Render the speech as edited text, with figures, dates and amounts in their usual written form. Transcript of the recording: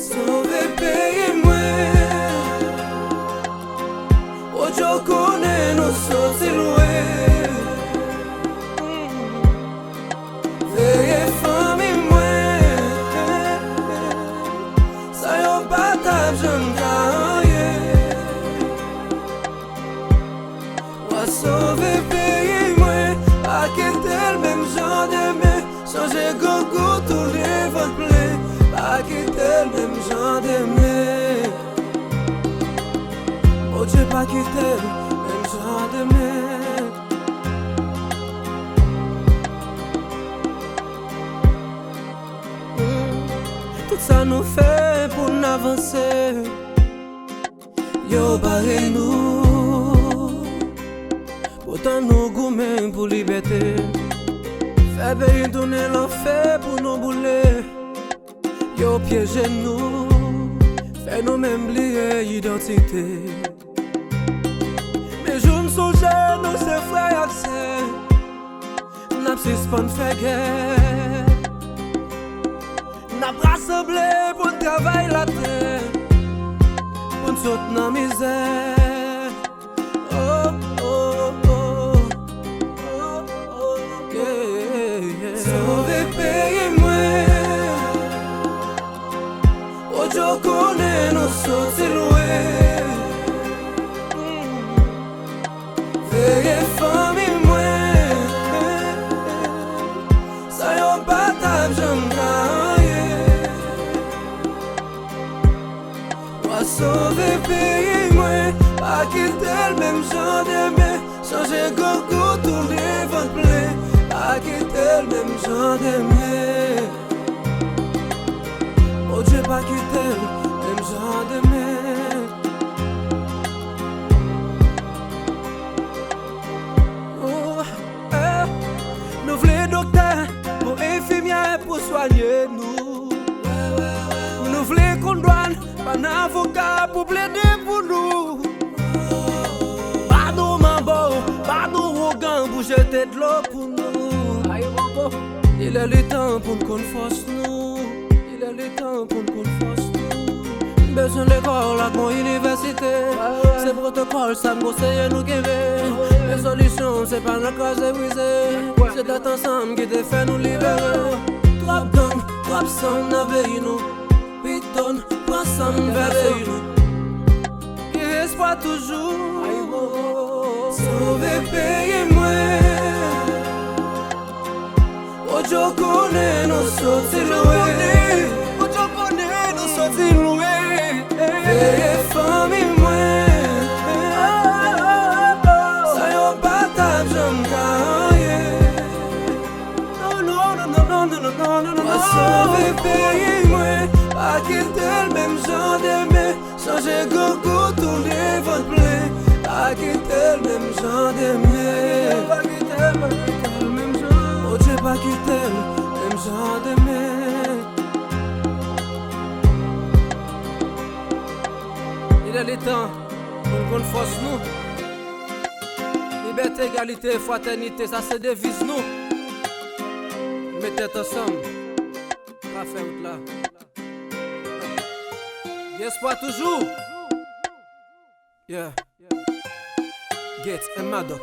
Sauve pays mwen, ojo konen nou soti loin. Veye fami mwen, sa yo patap jem kanye. Wa sauve pays mwen, pa kitel mem jan deme, chanje gogo tou li vot ple, pa kitel mem jan deme. Oh Dieu, pas quitter, même genre de mer. Tout ça nous fait pour nous avancer. Yo barré nous, pourtant nous gourmets pour liberté. Fait pays tourner l'enfer pour nous bouler. Yo piégé nous, fait nous même oublier identité. Mais je me souviens, nous c'est frères accès. N'a pas fait guerre. N'a pas rassemblé pour le travail la terre, pour nous sortir dans la misère. Oh, oh, oh, oh, oh, yeah, yeah. Sauve pays moi, ojo konen nou soti loin. Veye fami mwen, sa yo patap jem kanye. Wa sauve pays mwen, pa kitel mem jan deme, chanje gogo tou li vot ple, pa kitel mem jan deme. Oh Dieu, pas quitter, même genre de mer. Oh, nous voulons docteur, pour infirmière, pour soigner nous. Nous voulons qu'on douane, pas d'avocat pour plaider pour nous. Pardon, mambo, pardon, Rogan, pour jeter de l'eau pour nous. Il est le temps pour qu'on force nous. Il est le temps pour qu'on force nous. Besoin d'école avec mon université. C'est protocole, ça me conseille nous guérir. Les solutions, c'est pas notre case brisée. C'est d'être ensemble qui te fait nous libérer. Trop gang, trop sang, n'avez nous. Piton, prends ça, m'veille nous. Il reste pas toujours. Sauve pays moi. Ojo konen nou soti loin. Ojo konen nou soti loin. Veye fami mwen, sa yo patap jem kanye. Wa sauve pays mwen, pa kitel mem jan deme, chanje gogo tou li vot ple, pa kitel mem jan deme. Oh Dieu, pas quitter, même genre de mer. Il est le temps pour qu'on force nous. Liberté, égalité, fraternité, ça se devise nous. Mettez ensemble, pas faire autre là. Espoir toujours. Yeah. Gates and Maddox.